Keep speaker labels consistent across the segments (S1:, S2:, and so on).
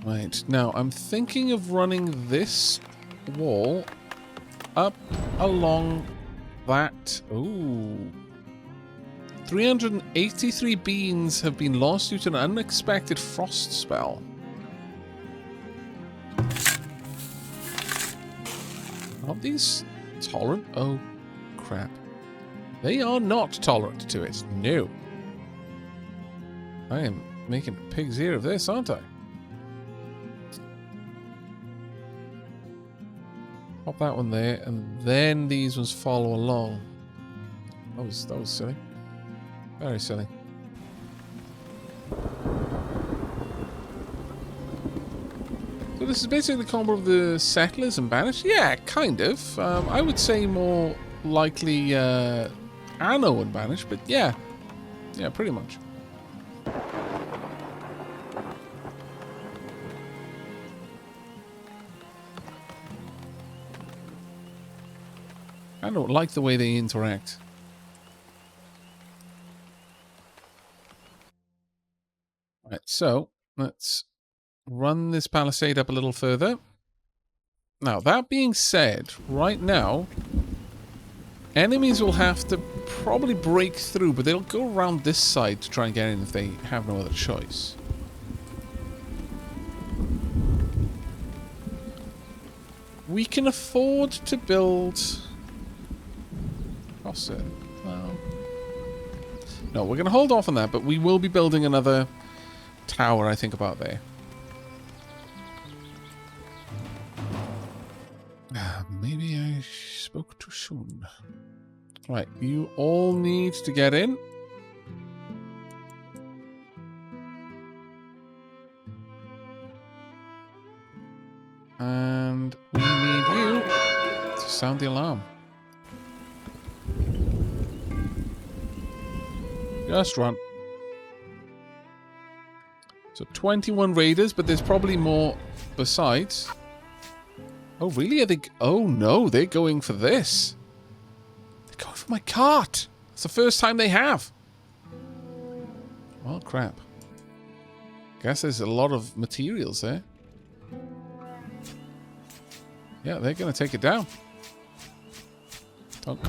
S1: Right, now I'm thinking of running this wall up along that. Ooh. 383 beans have been lost due to an unexpected frost spell. Aren't these tolerant? Oh, crap. They are not tolerant to it. No. I am making a pig's ear of this, aren't I? Pop that one there, and then these ones follow along. That was silly. Very silly. So this is basically the combo of the Settlers and Banished? Yeah, kind of. I would say more likely Anno and Banished, but yeah. Yeah, pretty much. I don't like the way they interact. Right, so let's run this palisade up a little further. Now, that being said, right now, enemies will have to probably break through, but they'll go around this side to try and get in if they have no other choice. We can afford to build... No, we're going to hold off on that, but we will be building another tower, I think, about there. Maybe I spoke too soon. Right, you all need to get in. And we need you to sound the alarm. Just run. So 21 raiders, but there's probably more besides. Oh, really? Are they... Oh, no. They're going for this. They're going for my cart. It's the first time they have. Well, crap. Guess there's a lot of materials there. Yeah, they're going to take it down. Dunk.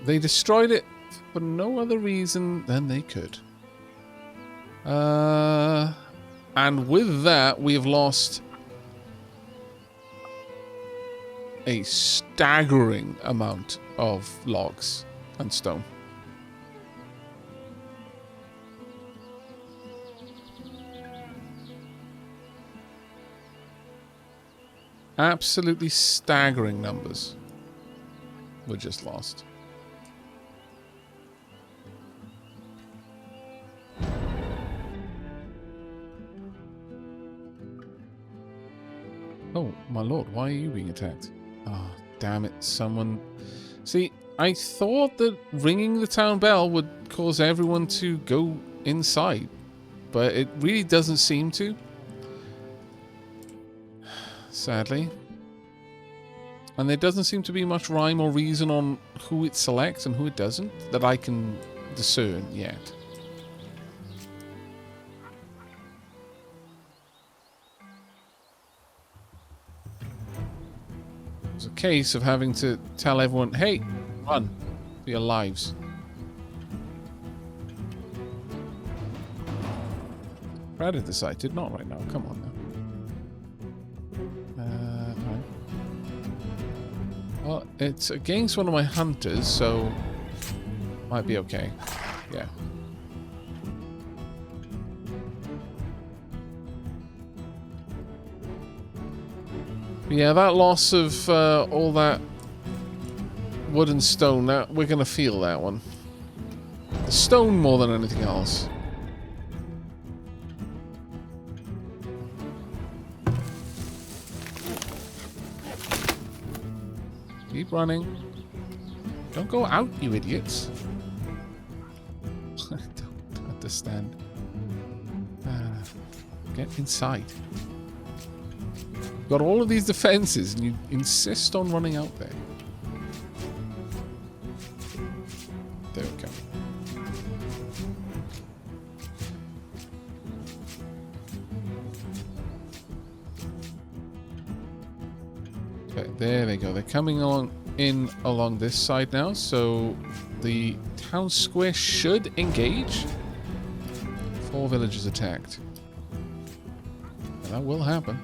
S1: They destroyed it for no other reason than they could. And with that, we have lost a staggering amount of logs and stone. Absolutely staggering numbers were just lost. Oh, my lord, why are you being attacked? Oh, damn it, someone... See, I thought that ringing the town bell would cause everyone to go inside, but it really doesn't seem to. Sadly. And there doesn't seem to be much rhyme or reason on who it selects and who it doesn't that I can discern yet. It's a case of having to tell everyone, hey, run for your lives. Predator sighted, not right now, come on now. Right. Well, it's against one of my hunters, so might be okay. Yeah. Yeah, that loss of all that wood and stone, we're going to feel that one. The stone more than anything else. Keep running. Don't go out, you idiots. I don't understand. Get inside. Got all of these defenses and you insist on running out there. There we go. Okay, there they go. They're coming along this side now, so the town square should engage. 4 villages attacked. And that will happen.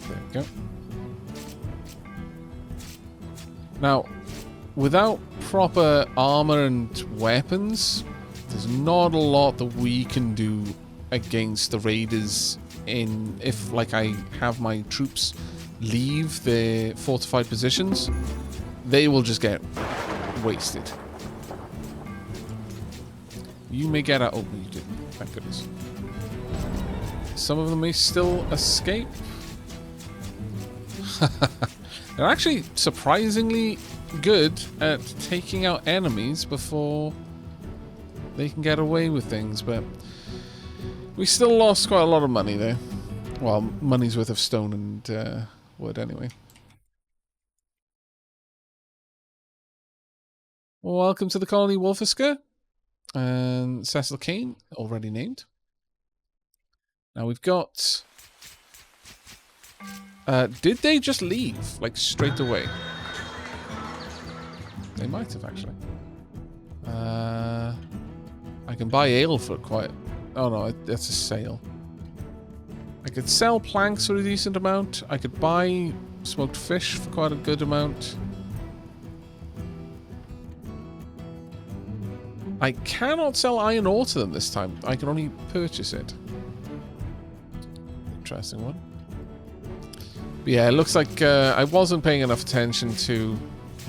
S1: There we go. Now, without proper armor and weapons, there's not a lot that we can do against the raiders if like I have my troops leave their fortified positions, they will just get wasted. You may get out. Oh, you didn't. Thank goodness. Some of them may still escape. They're actually surprisingly good at taking out enemies before they can get away with things, but we still lost quite a lot of money there. Well, money's worth of stone and wood anyway. Welcome to the colony, Wolfisker. And Cecil Kane, already named. Now we've got... did they just leave, like, straight away? They might have, actually. I can buy ale for quite... Oh no, that's a sale. I could sell planks for a decent amount. I could buy smoked fish for quite a good amount. I cannot sell iron ore to them this time. I can only purchase it. Interesting one. But yeah, it looks like I wasn't paying enough attention to...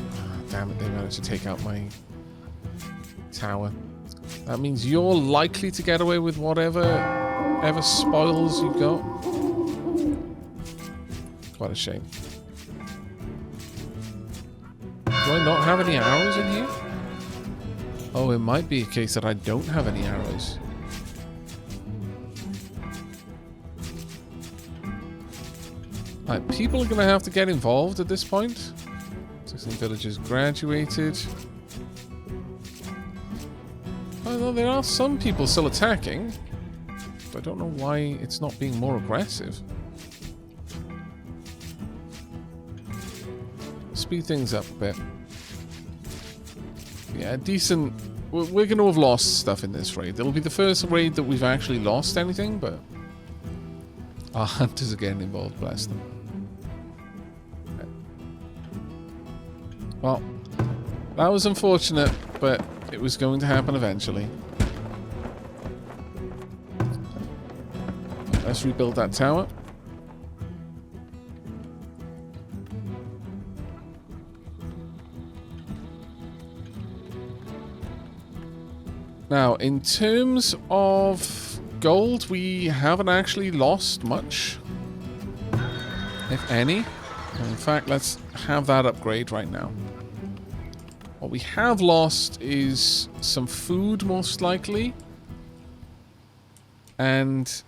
S1: Oh, damn it, they managed to take out my tower. That means you're likely to get away with whatever spoils you got. Quite a shame. Do I not have any arrows in here? Oh, it might be a case that I don't have any arrows. Right, people are going to have to get involved at this point. 16 villagers graduated. Although there are some people still attacking. But I don't know why it's not being more aggressive. Speed things up a bit. Yeah, decent. We're going to have lost stuff in this raid. It'll be the first raid that we've actually lost anything, but our hunters are getting involved, bless them. Okay. Well, that was unfortunate, but it was going to happen eventually. Let's rebuild that tower. Now, in terms of gold, we haven't actually lost much, if any. In fact, let's have that upgrade right now. What we have lost is some food, most likely. And...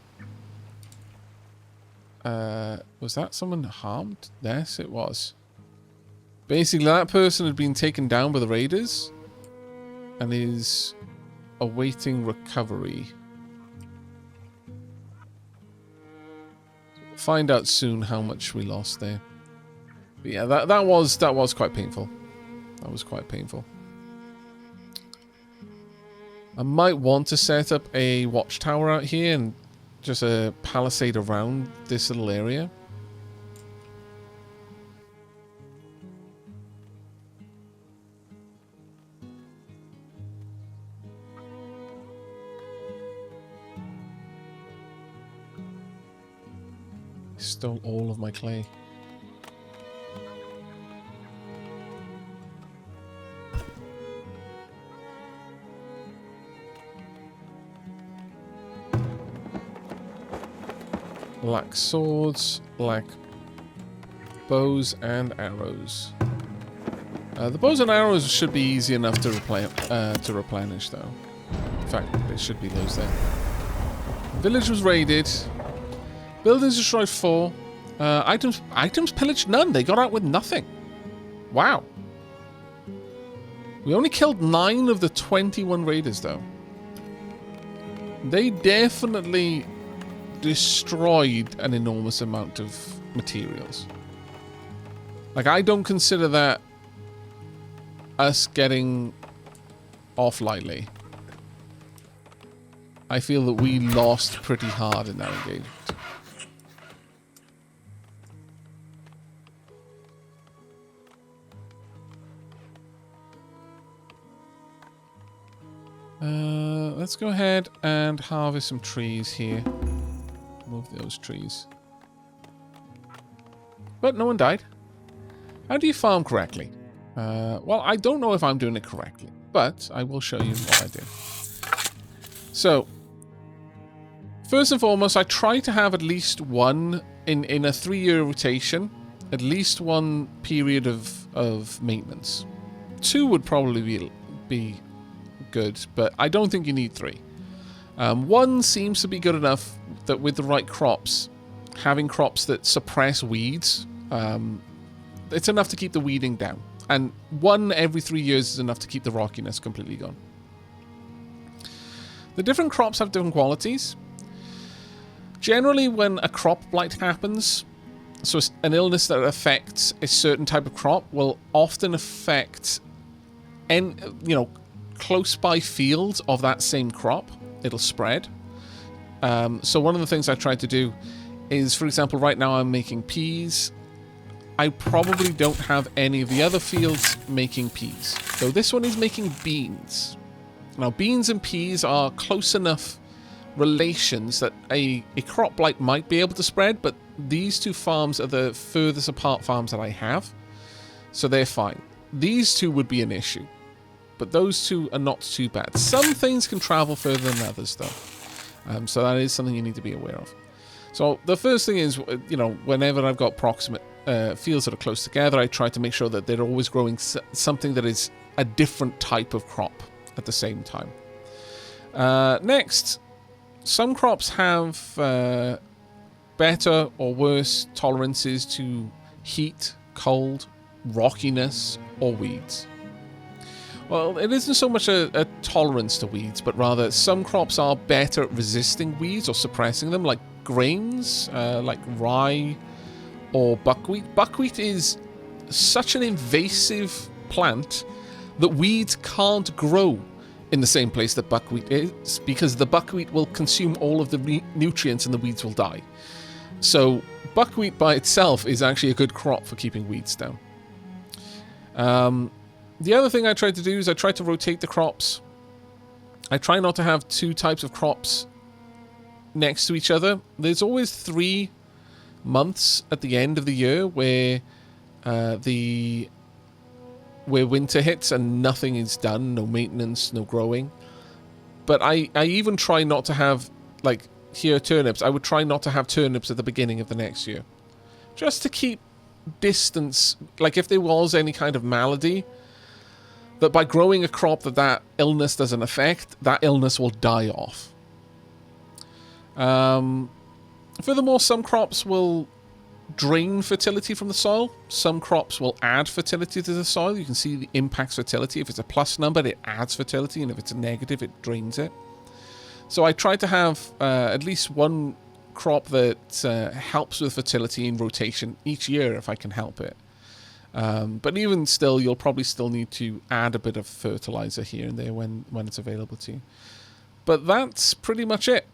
S1: was that someone harmed? Yes, it was. Basically, that person had been taken down by the raiders and is awaiting recovery. Find out soon how much we lost there. But yeah, that was quite painful. That was quite painful. I might want to set up a watchtower out here and just a palisade around this little area. Stole all of my clay. Lack swords, lack bows and arrows. The bows and arrows should be easy enough to replenish, though. In fact, there should be those there. Village was raided. Buildings destroyed 4. Items pillaged none. They got out with nothing. Wow. We only killed 9 of the 21 raiders, though. They definitely destroyed an enormous amount of materials. Like, I don't consider that us getting off lightly. I feel that we lost pretty hard in that engagement. Let's go ahead and harvest some trees here. Move those trees. But no one died. How do you farm correctly? Well, I don't know if I'm doing it correctly, but I will show you what I did. So, first and foremost, I try to have at least one, in a 3-year rotation, at least one period of maintenance. 2 would probably be good, but I don't think you need 3. 1 seems to be good enough that with the right crops, having crops that suppress weeds, it's enough to keep the weeding down. And 1 every 3 years is enough to keep the rockiness completely gone. The different crops have different qualities. Generally, when a crop blight happens, so an illness that affects a certain type of crop will often affect, close by fields of that same crop. It'll spread. So one of the things I try to do is, for example, right now I'm making peas. I probably don't have any of the other fields making peas. So this one is making beans. Now, beans and peas are close enough relations that a crop blight might be able to spread, but these 2 farms are the furthest apart farms that I have, so they're fine. These 2 would be an issue, but those 2 are not too bad. Some things can travel further than others, though, so that is something you need to be aware of. So the first thing is, whenever I've got proximate fields that are close together, I try to make sure that they're always growing something that is a different type of crop at the same time. Next, some crops have better or worse tolerances to heat, cold, rockiness, or weeds. Well, it isn't so much a tolerance to weeds, but rather some crops are better at resisting weeds or suppressing them, like grains, like rye or buckwheat. Buckwheat is such an invasive plant that weeds can't grow in the same place that buckwheat is, because the buckwheat will consume all of the nutrients and the weeds will die. So buckwheat by itself is actually a good crop for keeping weeds down. The other thing I try to do is I try to rotate the crops. I try not to have 2 types of crops next to each other. There's always 3 months at the end of the year where winter hits and nothing is done, no maintenance, no growing. But I even try not to have, like here, turnips. I would try not to have turnips at the beginning of the next year, just to keep distance. Like if there was any kind of malady, that by growing a crop that illness doesn't affect, that illness will die off. Furthermore, some crops will drain fertility from the soil. Some crops will add fertility to the soil. You can see the impacts fertility. If it's a plus number, it adds fertility, and if it's a negative, it drains it. So I try to have at least one crop that helps with fertility in rotation each year if I can help it. But even still, you'll probably still need to add a bit of fertilizer here and there when it's available to you. But that's pretty much it.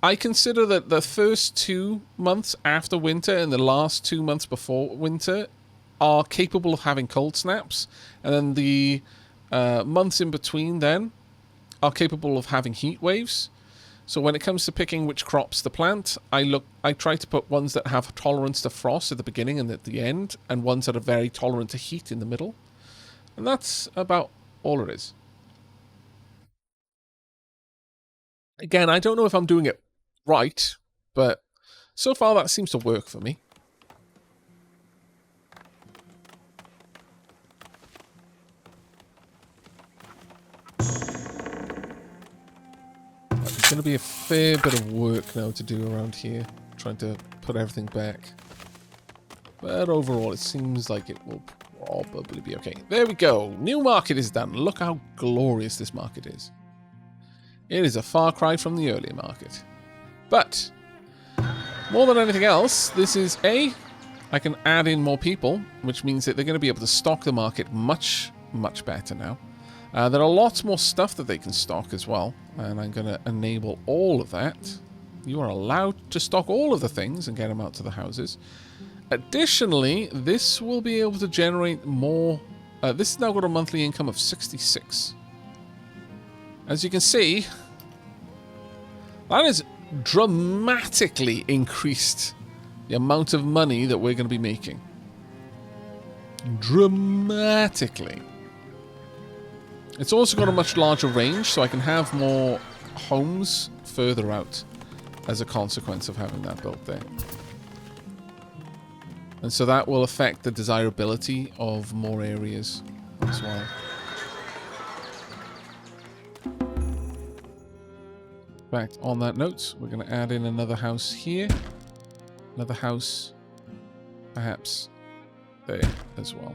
S1: I consider that the first 2 months after winter and the last 2 months before winter are capable of having cold snaps, and then the months in between then are capable of having heat waves. So when it comes to picking which crops to plant, I try to put ones that have tolerance to frost at the beginning and at the end, and ones that are very tolerant to heat in the middle. And that's about all it is. Again, I don't know if I'm doing it right, but so far that seems to work for me. There's going to be a fair bit of work now to do around here, trying to put everything back. But overall, it seems like it will probably be okay. There we go. New market is done. Look how glorious this market is. It is a far cry from the earlier market. But, more than anything else, this is I can add in more people, which means that they're going to be able to stock the market much, much better now. There are lots more stuff that they can stock as well, and I'm going to enable all of that. You are allowed to stock all of the things and get them out to the houses. Additionally, this will be able to generate more. This has now got a monthly income of 66. As you can see, that has dramatically increased the amount of money that we're going to be making. Dramatically. It's also got a much larger range, so I can have more homes further out as a consequence of having that built there. And so that will affect the desirability of more areas as well. In fact, on that note, we're going to add in another house here. Another house, perhaps there as well.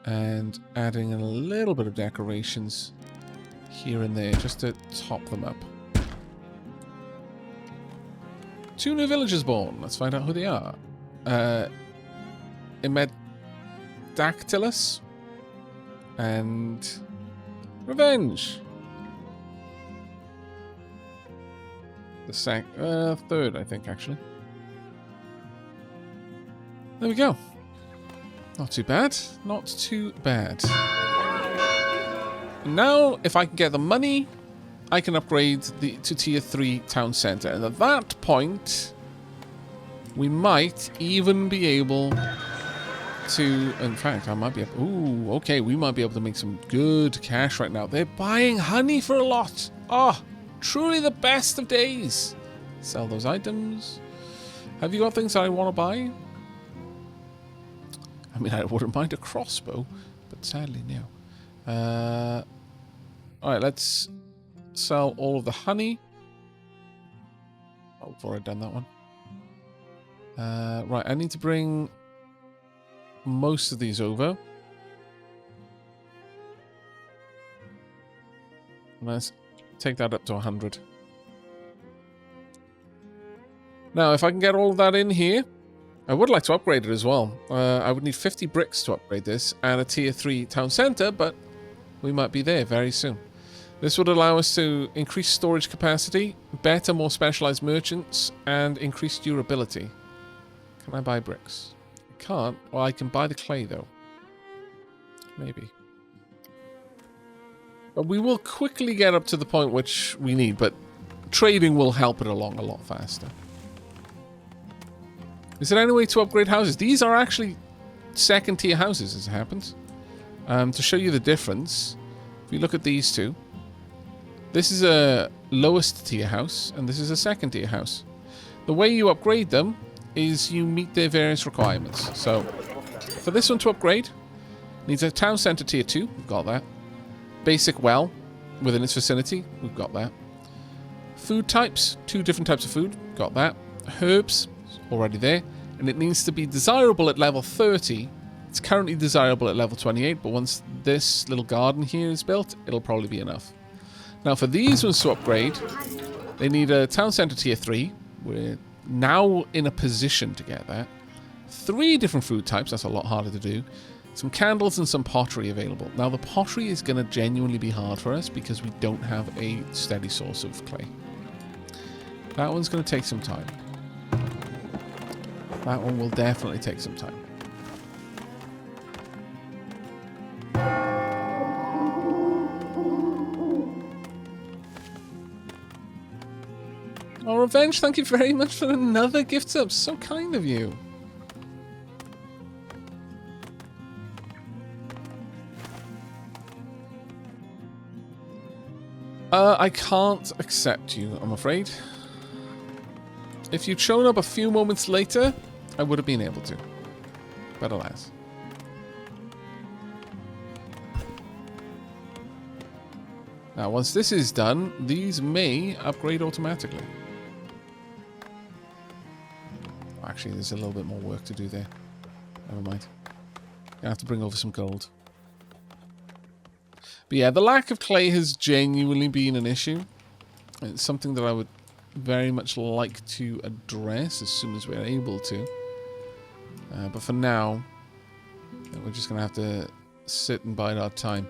S1: And adding in a little bit of decorations here and there just to top them up. 2 new villagers born. Let's find out who they are. Imedactylus and Revenge. The third, I think, actually. There we go. Not too bad. Not too bad. Now, if I can get the money, I can upgrade to Tier 3 Town Centre. And at that point, we might even be able to... In fact, I might be able... Ooh, okay, we might be able to make some good cash right now. They're buying honey for a lot. Oh, truly the best of days. Sell those items. Have you got things that I want to buy? I mean, I wouldn't mind a crossbow, but sadly, no. Alright, let's sell all of the honey. Oh, I've already done that one. Right, I need to bring most of these over. Let's take that up to 100. Now, if I can get all of that in here, I would like to upgrade it as well. I would need 50 bricks to upgrade this and a Tier 3 Town Centre, but we might be there very soon. This would allow us to increase storage capacity, better, more specialized merchants, and increase durability. Can I buy bricks? I can't. Well, I can buy the clay, though. Maybe. But we will quickly get up to the point which we need, but trading will help it along a lot faster. Is there any way to upgrade houses? These are actually second-tier houses, as it happens. To show you the difference, if we look at these two, this is a lowest-tier house, and this is a second-tier house. The way you upgrade them is you meet their various requirements. So, for this one to upgrade, needs a town centre Tier 2. We've got that. Basic well within its vicinity. We've got that. Food types. 2 different types of food. Got that. Herbs. Already there, and it needs to be desirable at level 30. It's currently desirable at level 28, but once this little garden here is built, it'll probably be enough. Now for these ones to upgrade, they need a town centre Tier 3. We're now in a position to get that. 3 different food types, that's a lot harder to do. Some candles and some pottery available. Now the pottery is going to genuinely be hard for us because we don't have a steady source of clay. That one's going to take some time. That one will definitely take some time. Oh, Revenge, thank you very much for another gift sub. So kind of you. I can't accept you, I'm afraid. If you'd shown up a few moments later, I would have been able to. But alas. Now, once this is done, these may upgrade automatically. Actually, there's a little bit more work to do there. Never mind. I have to bring over some gold. But yeah, the lack of clay has genuinely been an issue. It's something that I would very much like to address as soon as we're able to. But for now, we're just going to have to sit and bide our time.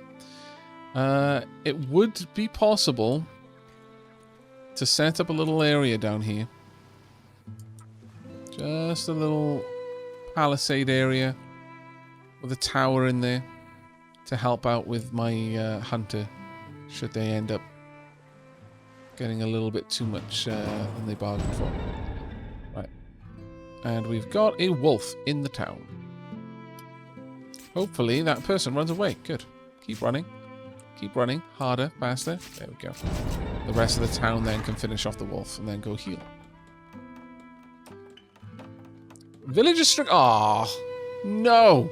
S1: It would be possible to set up a little area down here. Just a little palisade area with a tower in there to help out with my hunter should they end up getting a little bit too much than they bargained for. Right. And we've got a wolf in the town. Hopefully that person runs away. Good. Keep running. Keep running. Harder. Faster. There we go. The rest of the town then can finish off the wolf and then go heal. Villager struck. Ah, no.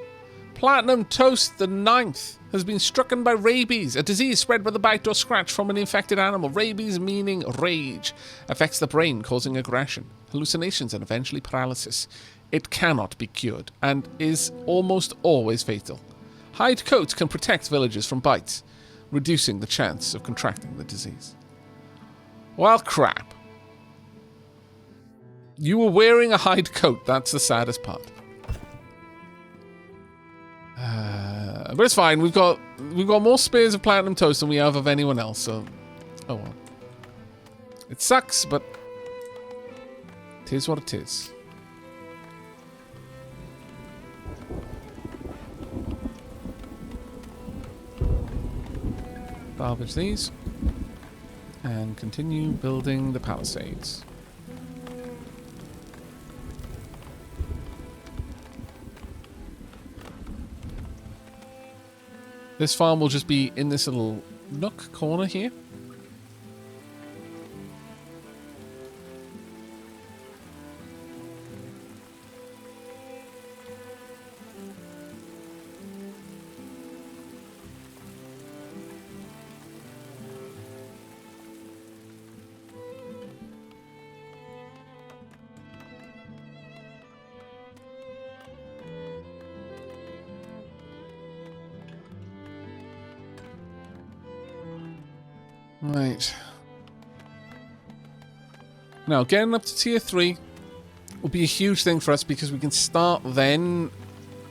S1: Platinum Toast the 9th has been stricken by rabies, a disease spread by the bite or scratch from an infected animal. Rabies, meaning rage, affects the brain, causing aggression, hallucinations, and eventually paralysis. It cannot be cured and is almost always fatal. Hide coats can protect villagers from bites, reducing the chance of contracting the disease. Well, crap. You were wearing a hide coat. That's the saddest part. But it's fine. We've got more spears of platinum toast than we have of anyone else. So, oh well. It sucks, but it is what it is. Salvage these and continue building the palisades. This farm will just be in this little nook corner here. Right. Now, getting up to tier 3 will be a huge thing for us because we can start then.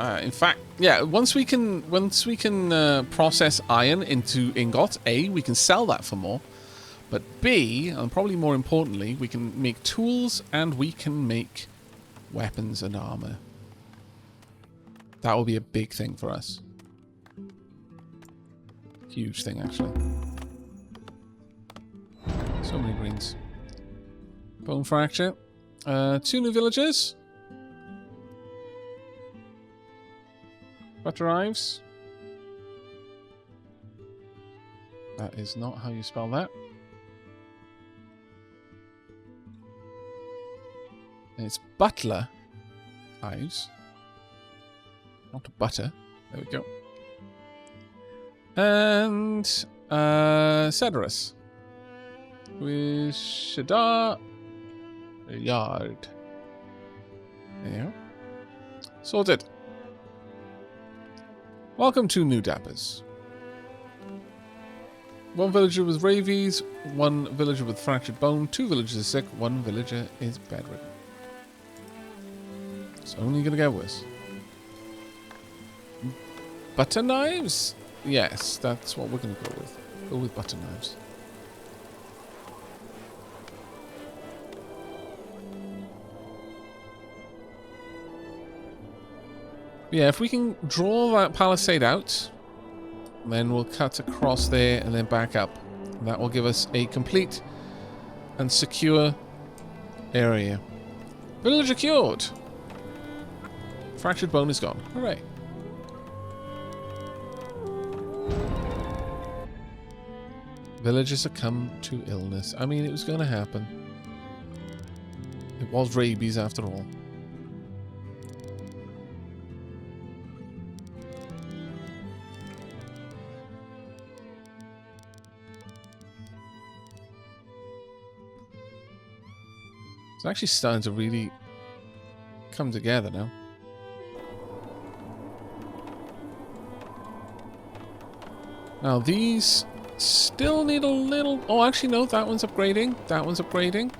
S1: In fact, yeah, once we can process iron into ingots, A, we can sell that for more. But B, and probably more importantly, we can make tools and we can make weapons and armor. That will be a big thing for us. Huge thing, actually. So many greens. Bone fracture. 2 new villagers. Butter Ives. That is not how you spell that. And it's Butler Ives. Not butter. There we go. And Cedrus. With Shadar Yard. There you go. Sorted. Welcome to New Dappers. 1 villager with rabies, 1 villager with fractured bone, 2 villagers are sick, 1 villager is bedridden. It's only going to get worse. Butter knives? Yes, that's what we're going to go with. Go with butter knives. Yeah, if we can draw that palisade out, then we'll cut across there and then back up. That will give us a complete and secure area. Villager cured! Fractured bone is gone. Hooray. Villagers succumb to illness. I mean, it was going to happen. It was rabies after all. It's actually starting to really come together now. Now these Still need a little... Oh, actually, no. That one's upgrading. That one's upgrading.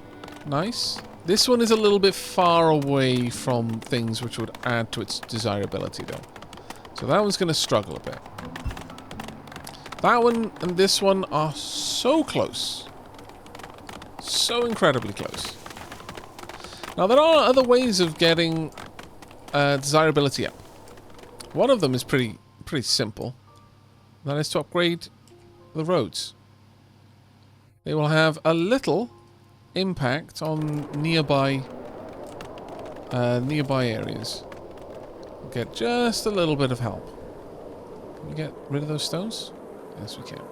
S1: Nice. This one is a little bit far away from things which would add to its desirability, though. So that one's going to struggle a bit. That one and this one are so close. So incredibly close. Now, there are other ways of getting desirability up. One of them is pretty simple. That is to upgrade the roads. They will have a little impact on nearby areas. We'll get just a little bit of help. Can we get rid of those stones? Yes, we can.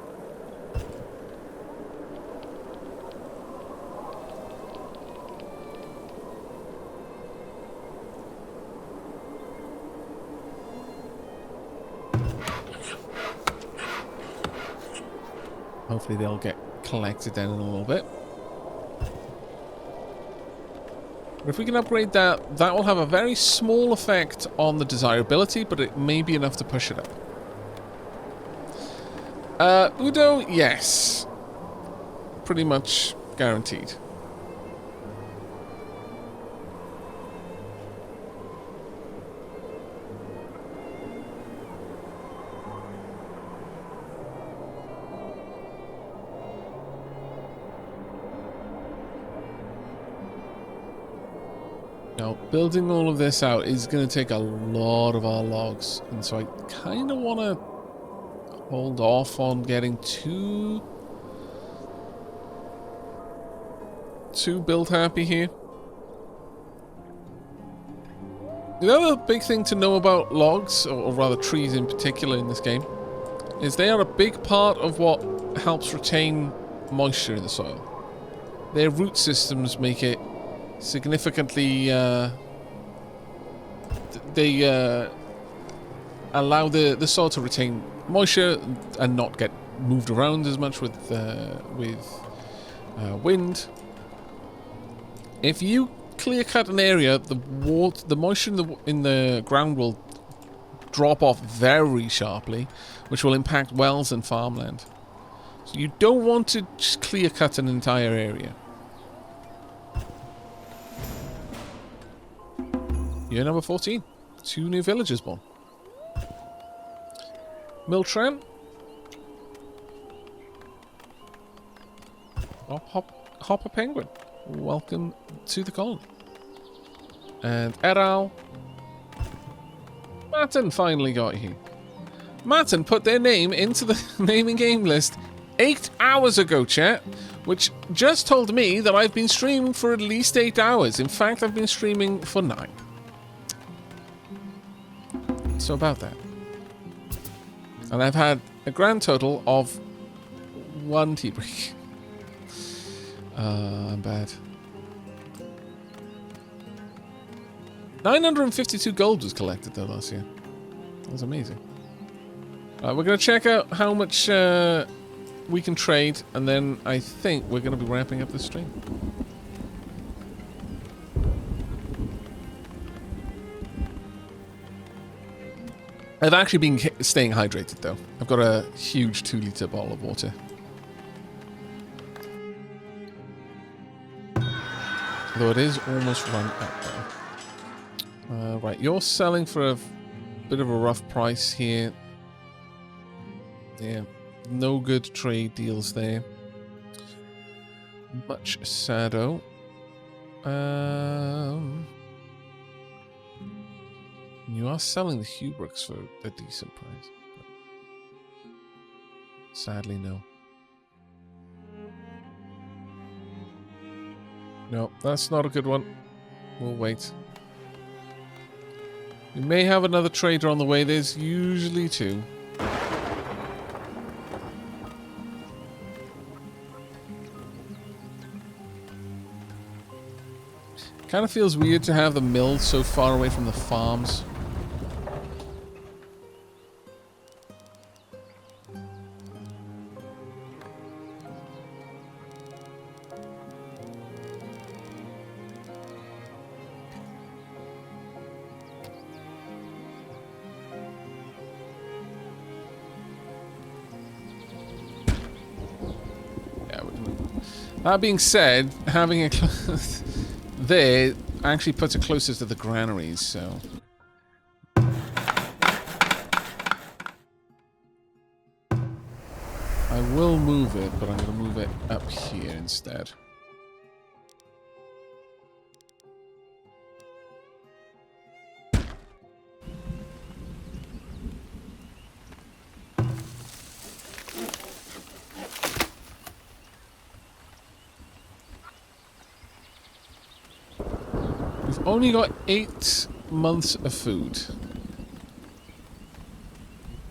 S1: Hopefully they'll get collected then in a little bit. But if we can upgrade that, that will have a very small effect on the desirability, but it may be enough to push it up. Udo, yes. Pretty much guaranteed. Now, building all of this out is going to take a lot of our logs, and so I kind of want to hold off on getting too build happy here. The other big thing to know about logs, or rather trees in particular in this game, is they are a big part of what helps retain moisture in the soil. Their root systems make it significantly they allow the soil to retain moisture and not get moved around as much with wind. If you clear cut an area, the moisture in the ground will drop off very sharply, which will impact wells and farmland. So you don't want to just clear cut an entire area. Year number 14. 2 new villagers born. Miltran. Hopper Penguin. Welcome to the colony. And Eral. Matten finally got here. Matten put their name into the naming game list 8 hours ago, chat. Which just told me that I've been streaming for at least 8 hours. In fact, I've been streaming for 9. So about that. And I've had a grand total of 1 tea break. I'm bad. 952 gold was collected though last year. That was amazing. We're going to check out how much we can trade, and then I think we're going to be wrapping up the stream. I've actually been staying hydrated though. I've got a huge 2-litre bottle of water. Although it is almost run out now. Right, you're selling for a bit of a rough price here. Yeah, no good trade deals there. Much saddo. You are selling the Hubrooks for a decent price. But sadly, no. No, that's not a good one. We'll wait. We may have another trader on the way. There's usually 2. Kind of feels weird to have the mill so far away from the farms. That being said, having it there actually puts it closer to the granaries, so... I will move it, but I'm going to move it up here instead. We've only got 8 months of food.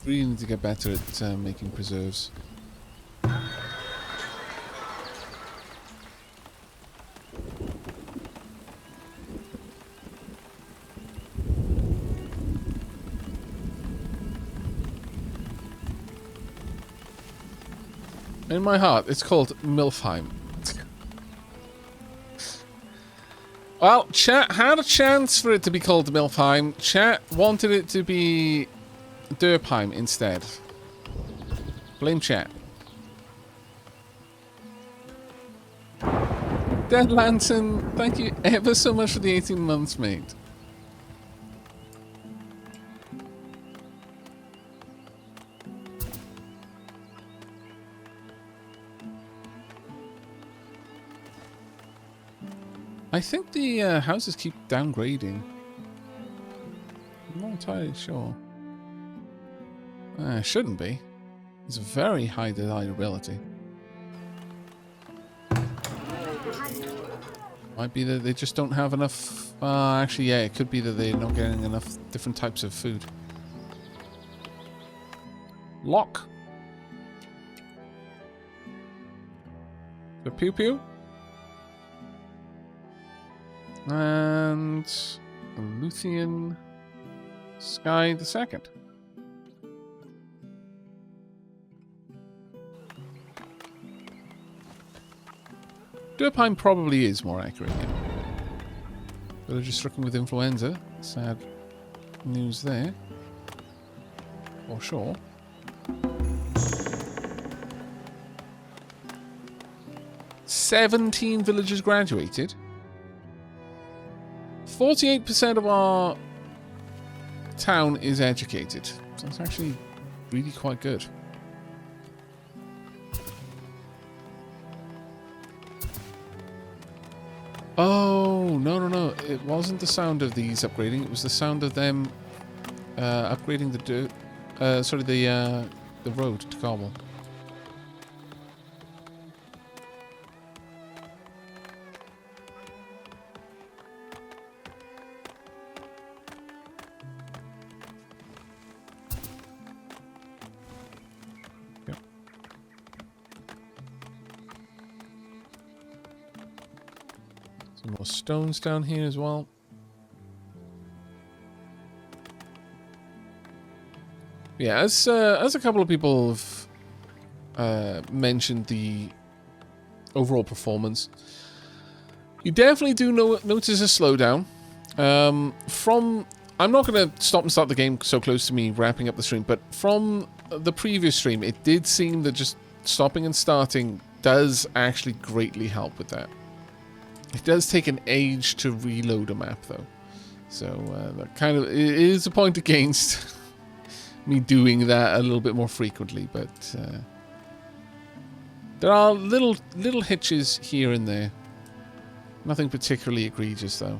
S1: Really need to get better at making preserves. In my heart, it's called Milfheim. Well, chat had a chance for it to be called Milfheim. Chat wanted it to be Derpheim instead. Blame chat. Dead Lantern, thank you ever so much for the 18 months, mate. I think the houses keep downgrading. I'm not entirely sure. Shouldn't be. It's very high desirability. Might be that they just don't have enough... actually, yeah, it could be that they're not getting enough different types of food. Lock. The pew pew. And Luthien Sky the Second. Derpheim probably is more accurate. Yeah. Villager stricken with influenza. Sad news there. For sure. "17 villagers graduated. 48% of our town is educated. So that's actually really quite good. Oh, no. It wasn't the sound of these upgrading. It was the sound of them upgrading the dirt. The road to Cobble. More stones down here as well. Yeah, as a couple of people have mentioned the overall performance, you definitely do notice a slowdown. I'm not going to stop and start the game so close to me wrapping up the stream, but from the previous stream, it did seem that just stopping and starting does actually greatly help with that. It does take an age to reload a map, though. So, that kind of... It is a point against me doing that a little bit more frequently, but... there are little hitches here and there. Nothing particularly egregious, though.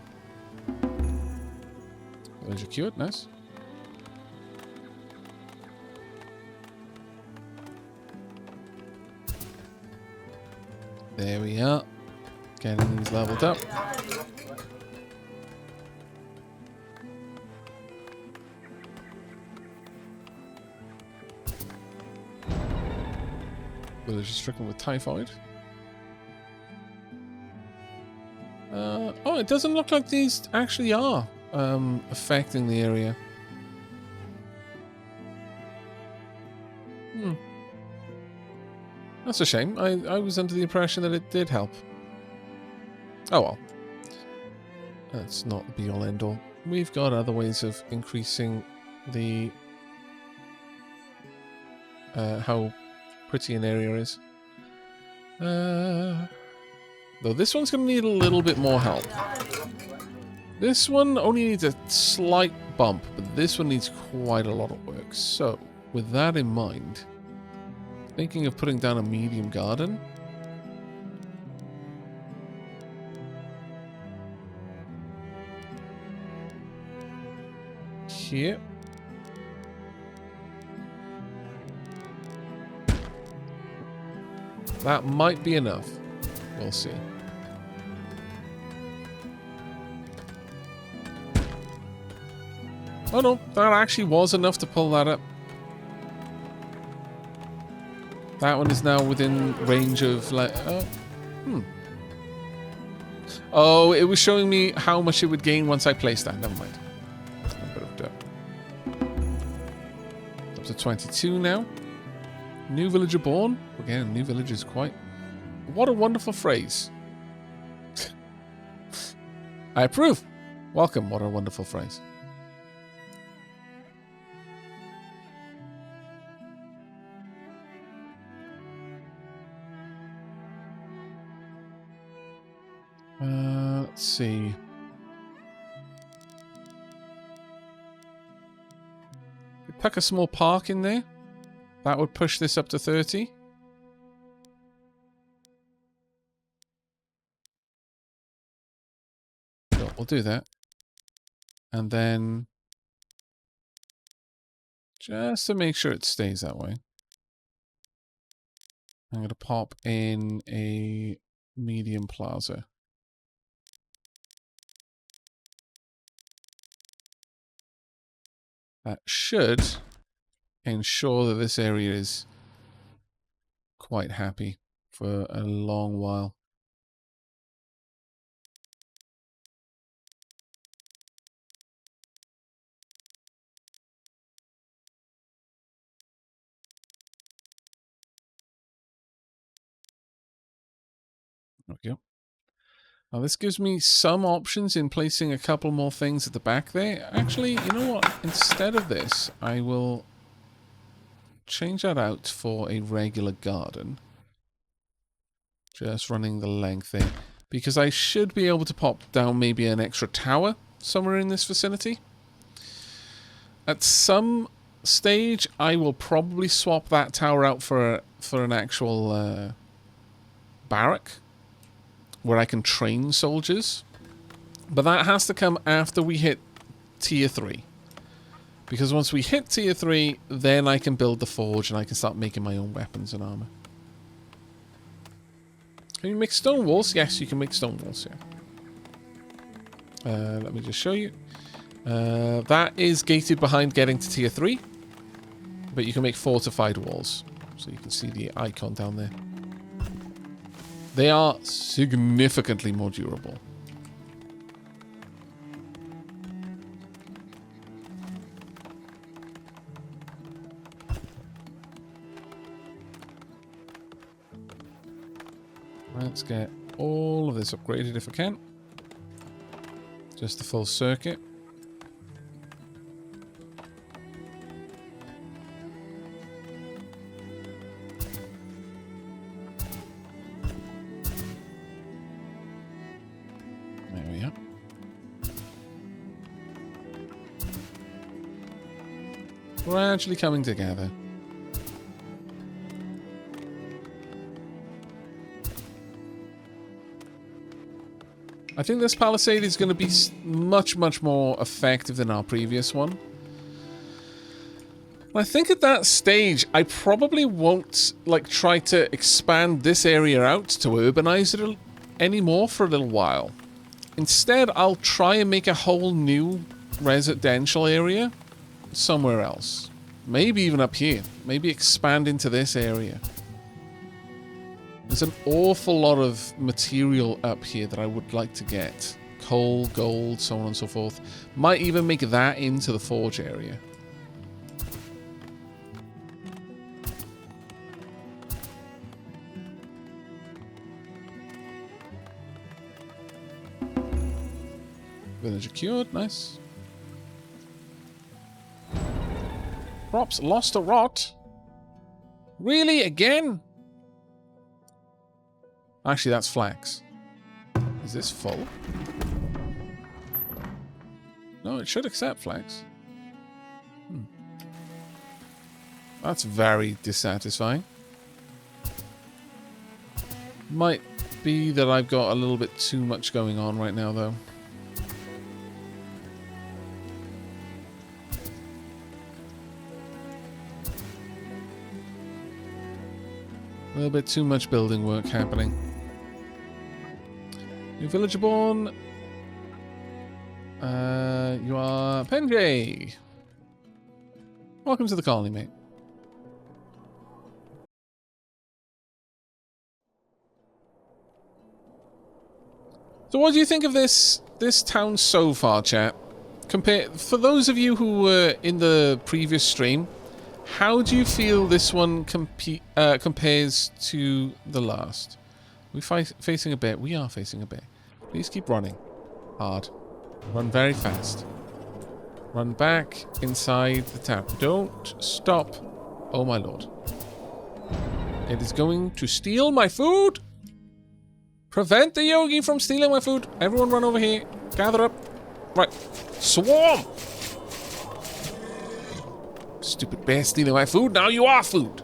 S1: There's your cured, nice. There we are. Getting these leveled up. Village is stricken with typhoid. Oh, it doesn't look like these actually are affecting the area. That's a shame. I was under the impression that it did help. Oh well. That's not the be-all end-all. We've got other ways of increasing the... how pretty an area is. Though this one's going to need a little bit more help. This one only needs a slight bump, but this one needs quite a lot of work. So, with that in mind, thinking of putting down a medium garden. Here. That might be enough. We'll see. Oh no, that actually was enough to pull that up. That one is now within range of like... Oh, it was showing me how much it would gain once I placed that. Never mind. Up to 22 now. New villager born. Again, new villager is quite... What a wonderful phrase. I approve. Welcome, what a wonderful phrase. Let's see. We tuck a small park in there. That would push this up to 30. So we'll do that. And then, just to make sure it stays that way, I'm going to pop in a medium plaza. That should ensure that this area is quite happy for a long while. There we go. Now this gives me some options in placing a couple more things at the back there. Actually, you know what? Instead of this, I will change that out for a regular garden. Just running the length there. Because I should be able to pop down maybe an extra tower somewhere in this vicinity. At some stage, I will probably swap that tower out for an actual barrack, where I can train soldiers. But that has to come after we hit tier 3. Because once we hit tier 3, then I can build the forge and I can start making my own weapons and armor. Can you make stone walls? Yes, you can make stone walls, yeah. Let me just show you. That is gated behind getting to tier 3. But you can make fortified walls. So you can see the icon down there. They are significantly more durable. Let's get all of this upgraded if I can. Just the full circuit. There we are. Gradually coming together. I think this palisade is going to be much, much more effective than our previous one. I think at that stage, I probably won't like try to expand this area out to urbanize it anymore for a little while. Instead, I'll try and make a whole new residential area somewhere else. Maybe even up here. Maybe expand into this area. There's an awful lot of material up here that I would like to get. Coal, gold, so on and so forth. Might even make that into the forge area. Villager cured, nice. Crops lost to rot? Really? Again? Actually, that's flax. Is this full? No, it should accept flags. That's very dissatisfying. Might be that I've got a little bit too much going on right now, though. A little bit too much building work happening. New villager born. You are Penjay. Welcome to the colony, mate. So what do you think of this town so far, chat? For those of you who were in the previous stream, how do you feel this one compares to the last? We facing a bear? We are facing a bear. Please keep running. Hard. Run very fast. Run back inside the town. Don't stop. Oh my lord. It is going to steal my food. Prevent the yogi from stealing my food. Everyone run over here. Gather up. Right. Swarm! Stupid bear stealing my food. Now you are food.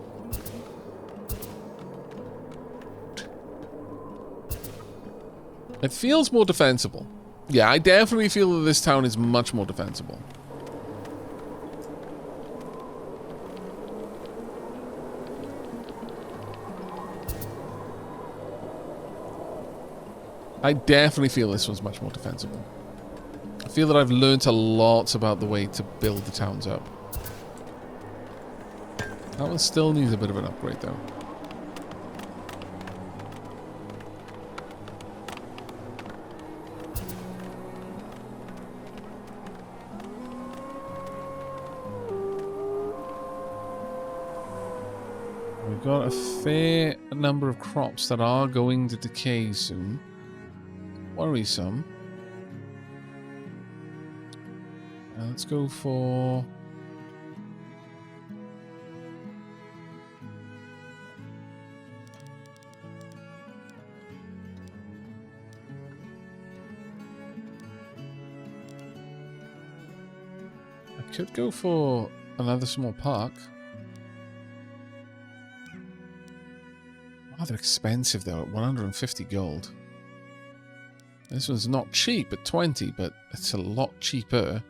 S1: It feels more defensible. Yeah, I definitely feel that this town is much more defensible. I definitely feel this one's much more defensible. I feel that I've learnt a lot about the way to build the towns up. That one still needs a bit of an upgrade, though. We've got a fair number of crops that are going to decay soon. Worrisome. Let's go for... I could go for another small park. Oh, they're expensive though, at 150 gold. This one's not cheap at 20, but it's a lot cheaper.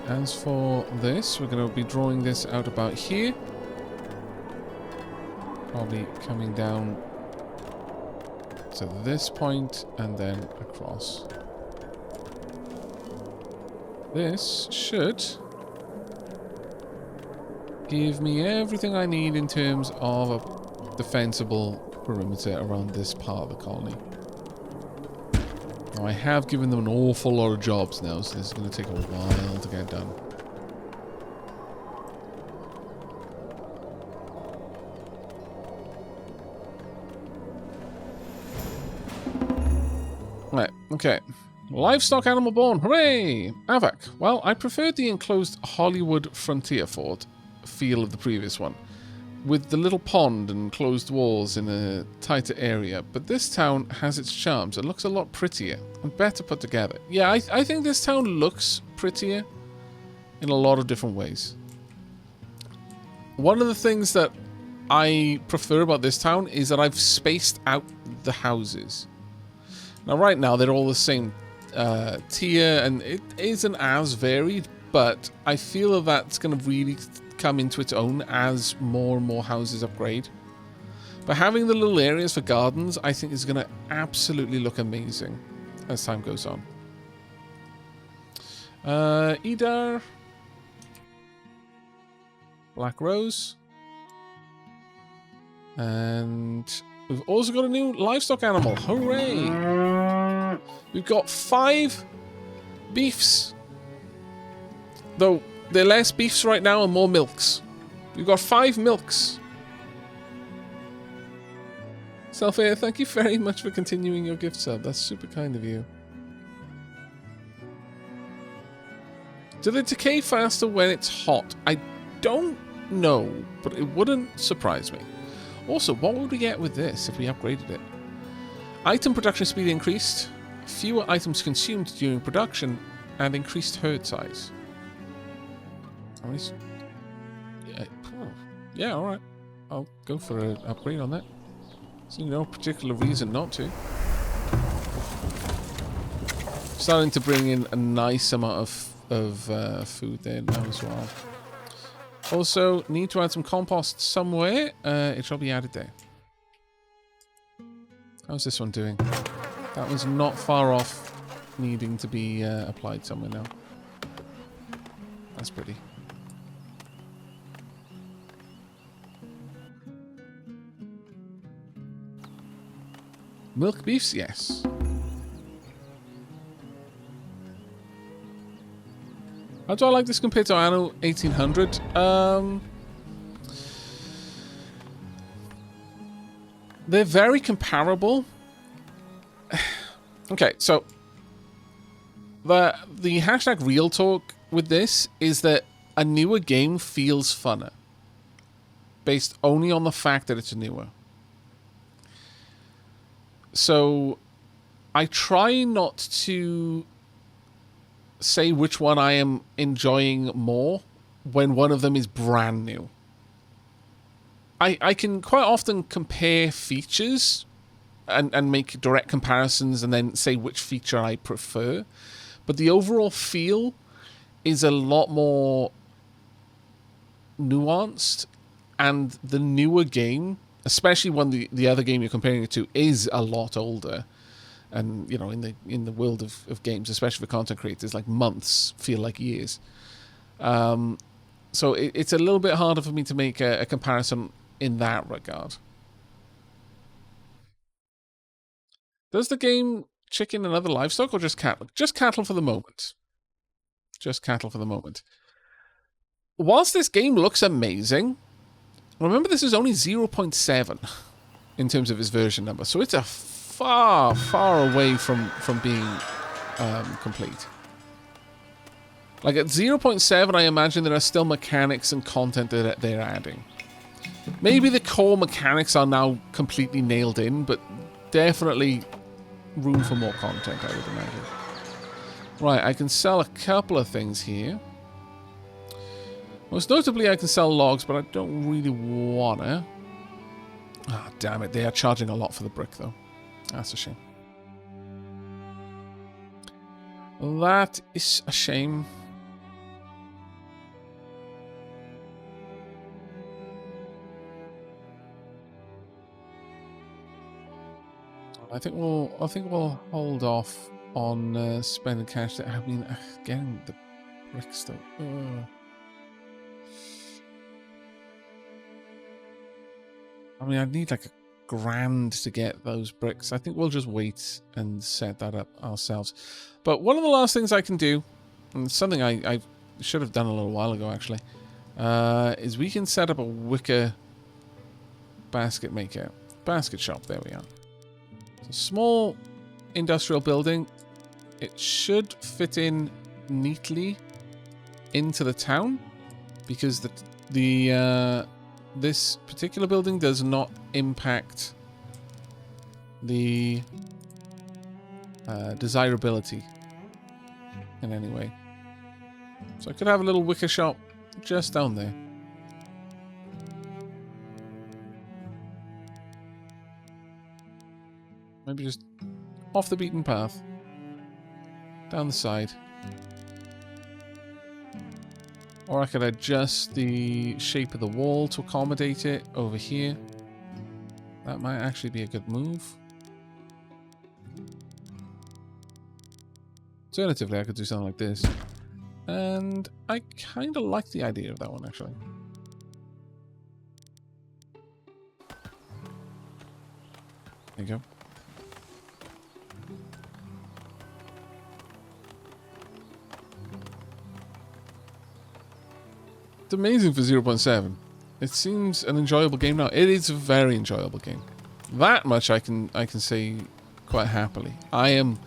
S1: As for this, we're going to be drawing this out about here. Probably coming down to this point and then across. This should give me everything I need in terms of a defensible perimeter around this part of the colony. Now, I have given them an awful lot of jobs now, so this is going to take a while to get done. Right, okay. Livestock animal born, hooray! Aavak. Well, I preferred the enclosed Hollywood frontier fort feel of the previous one, with the little pond and closed walls in a tighter area, but this town has its charms. It looks a lot prettier and better put together. Yeah, I think this town looks prettier in a lot of different ways. One of the things that I prefer about this town is that I've spaced out the houses. Now, right now, they're all the same tier, and it isn't as varied, but I feel that that's going to really come into its own as more and more houses upgrade. But having the little areas for gardens, I think is going to absolutely look amazing as time goes on. Edar. Black Rose. And we've also got a new livestock animal. Hooray! We've got 5 beefs. Though they're less beefs right now and more milks. We've got 5 milks. Self-Air, thank you very much for continuing your gift sub. That's super kind of you. Do they decay faster when it's hot? I don't know, but it wouldn't surprise me. Also, what would we get with this if we upgraded it? Item production speed increased, fewer items consumed during production, and increased herd size. Yeah, alright. I'll go for an upgrade on that. See no particular reason not to. Starting to bring in a nice amount of food there now as well. Also, need to add some compost somewhere. It shall be added there. How's this one doing? That was not far off needing to be applied somewhere now. That's pretty. Milk beefs, yes. How do I like this compared to Anno 1800? They're very comparable. Okay, so the hashtag real talk with this is that a newer game feels funner, based only on the fact that it's newer. So I try not to say which one I am enjoying more when one of them is brand new. I can quite often compare features and make direct comparisons and then say which feature I prefer. But the overall feel is a lot more nuanced, and the newer game, especially when the other game you're comparing it to is a lot older, and you know, in the world of games, especially for content creators, like months feel like years. So it's a little bit harder for me to make a comparison in that regard. Does the game chicken and other livestock, or just cattle? Just cattle for the moment. Just cattle for the moment. Whilst this game looks amazing, remember this is only 0.7 in terms of its version number, so it's a far, far away from being complete. Like at 0.7, I imagine there are still mechanics and content that they're adding. Maybe the core mechanics are now completely nailed in, but definitely room for more content, I would imagine. Right, I can sell a couple of things here. Most notably, I can sell logs, but I don't really wanna. Ah, damn it. They are charging a lot for the brick, though. That's a shame. That is a shame. I think we'll hold off on spending cash. I mean, getting the bricks though. I mean, I'd need like $1,000 to get those bricks. I think we'll just wait and set that up ourselves. But one of the last things I can do, and something I should have done a little while ago actually, is we can set up a wicker basket maker. Basket shop, there we are. It's a small industrial building. It should fit in neatly into the town, because this particular building does not impact the desirability in any way. So I could have a little wicker shop just down there. Maybe just off the beaten path. Down the side. Or I could adjust the shape of the wall to accommodate it over here. That might actually be a good move. Alternatively, I could do something like this. And I kind of like the idea of that one, actually. There you go. It's amazing for 0.7. It seems an enjoyable game now. It is a very enjoyable game. That much I can say quite happily. I am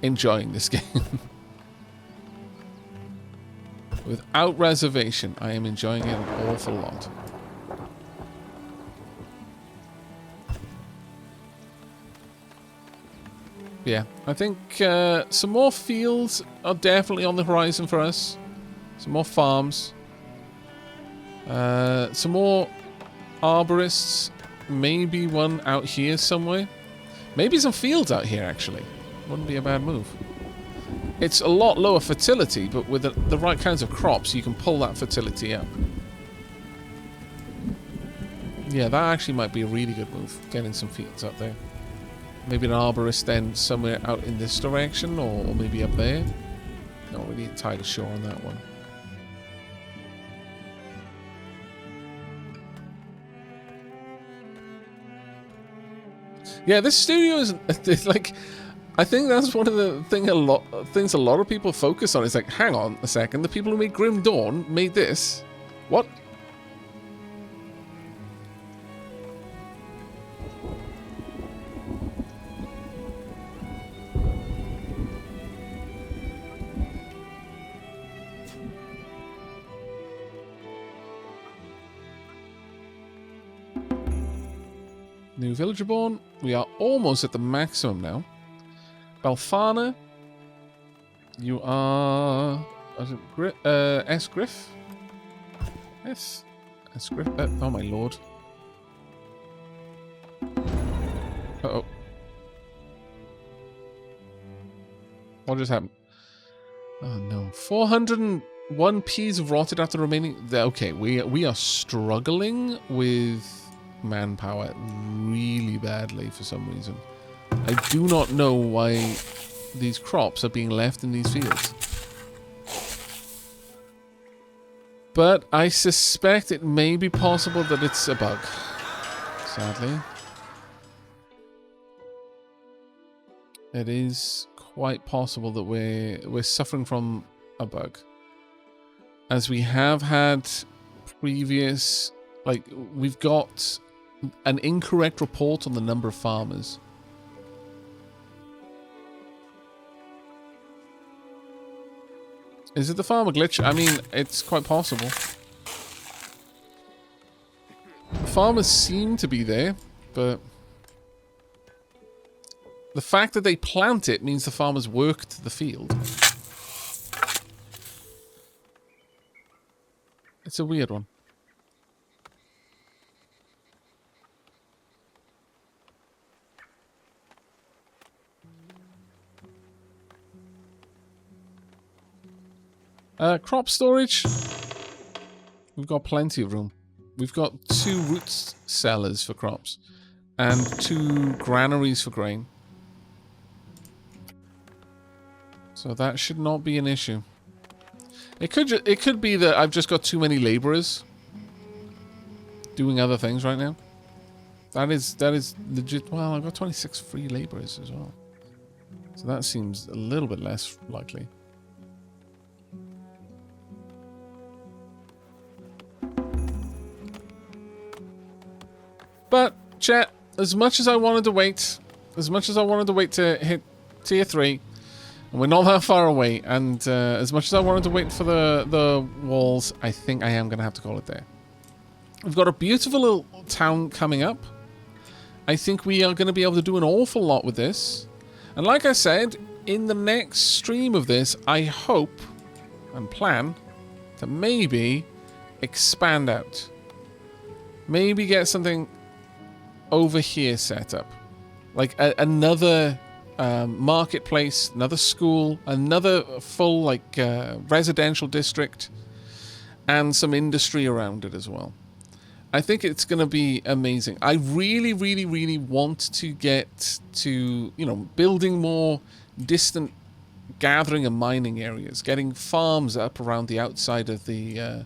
S1: enjoying this game. Without reservation, I am enjoying it an awful lot. Yeah, I think some more fields are definitely on the horizon for us. Some more farms. Some more arborists. Maybe one out here somewhere. Maybe some fields out here, actually. Wouldn't be a bad move. It's a lot lower fertility, but with the right kinds of crops, you can pull that fertility up. Yeah, that actually might be a really good move, getting some fields up there. Maybe an arborist then somewhere out in this direction, or maybe up there. Not really entirely sure on that one. Yeah, this studio is like, I think that's one of the things a lot of people focus on. It's like, hang on a second, the people who made Grim Dawn made this? What? New villager born. We are almost at the maximum now. Balfana, you are S Griff. S Griff. Oh my lord. Uh-oh. What just happened? Oh no. 401 peas have rotted after remaining. Okay, we are struggling with manpower really badly for some reason. I do not know why these crops are being left in these fields. But I suspect it may be possible that it's a bug. Sadly. It is quite possible that we're suffering from a bug. As we have had previous, like, we've got an incorrect report on the number of farmers. Is it the farmer glitch? I mean, it's quite possible. The farmers seem to be there, but the fact that they plant it means the farmers worked the field. It's a weird one. Crop storage. We've got plenty of room. We've got 2 root cellars for crops and 2 granaries for grain. So that should not be an issue. It could be that I've just got too many laborers doing other things right now. That is legit. Well, I've got 26 free laborers as well. So that seems a little bit less likely. But, chat, as much as I wanted to wait to hit tier 3, and we're not that far away, and as much as I wanted to wait for the walls, I think I am going to have to call it there. We've got a beautiful little town coming up. I think we are going to be able to do an awful lot with this. And like I said, in the next stream of this, I hope and plan to maybe expand out. Maybe get something over here set up, like another marketplace, another school, another full like residential district, and some industry around it as well. I think it's going to be amazing. I really, really, really want to get to, you know, building more distant gathering and mining areas, getting farms up around the outside of the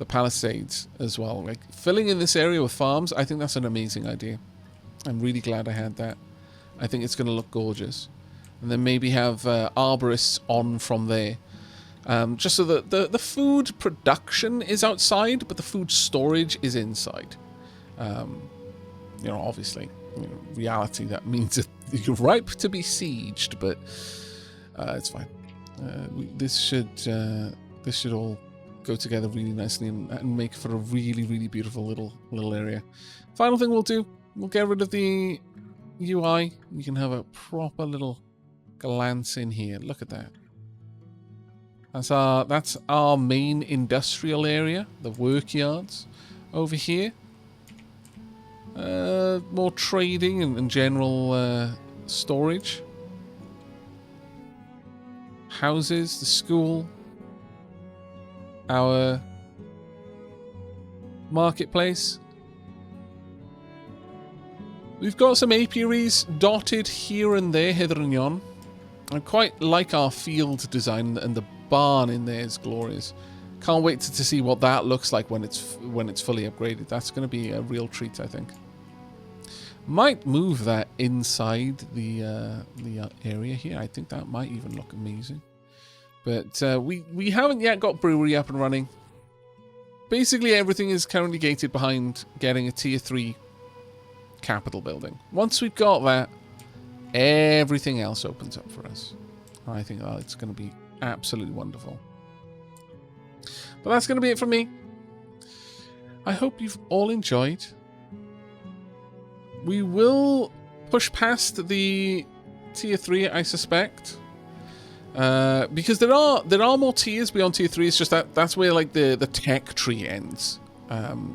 S1: Palisades as well. Like, filling in this area with farms, I think that's an amazing idea. I'm really glad I had that. I think it's going to look gorgeous. And then maybe have arborists on from there. Just so that the food production is outside, but the food storage is inside. You know, obviously. reality, that means that you're ripe to be sieged, but it's fine. This should all go together really nicely and make for a really, really beautiful little area. Final thing we'll do, we'll get rid of the UI. You can have a proper little glance in here. Look at that. That's our main industrial area, the work yards over here. More trading and general storage. Houses, the school. Our marketplace. We've got some apiaries dotted here and there, hither and yon. I quite like our field design, and the barn in there is glorious. Can't wait to see what that looks like when it's fully upgraded. That's going to be a real treat, I think. Might move that inside the area here. I think that might even look amazing. But we haven't yet got brewery up and running. Basically, everything is currently gated behind getting a tier 3 capital building. Once we've got that, everything else opens up for us. I think it's going to be absolutely wonderful. But that's going to be it from me. I hope you've all enjoyed. We will push past the tier 3, I suspect. Because there are more tiers beyond tier 3. It's just that's where like the tech tree ends.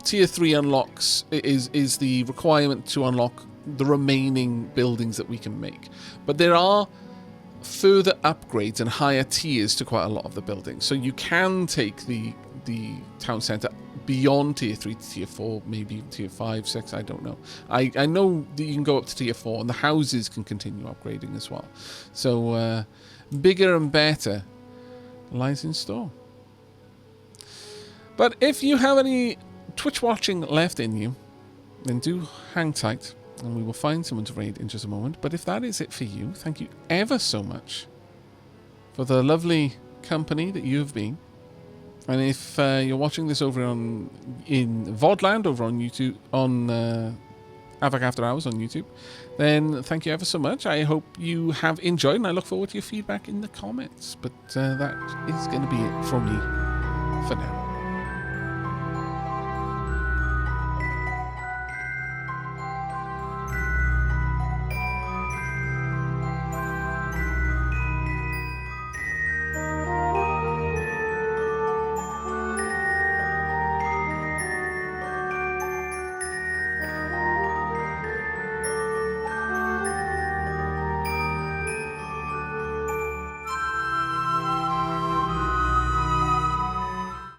S1: Tier 3 unlocks is the requirement to unlock the remaining buildings that we can make. But there are further upgrades and higher tiers to quite a lot of the buildings. So you can take the town centre beyond tier 3 to tier 4, maybe tier 5, 6, I don't know. I know that you can go up to tier 4 and the houses can continue upgrading as well. So bigger and better lies in store. But if you have any Twitch watching left in you, then do hang tight and we will find someone to raid in just a moment. But if that is it for you, thank you ever so much for the lovely company that you have been. And if you're watching this over in VODland, over on YouTube, on Aavak After Hours on YouTube, then thank you ever so much. I hope you have enjoyed, and I look forward to your feedback in the comments. But that is going to be it from me for now.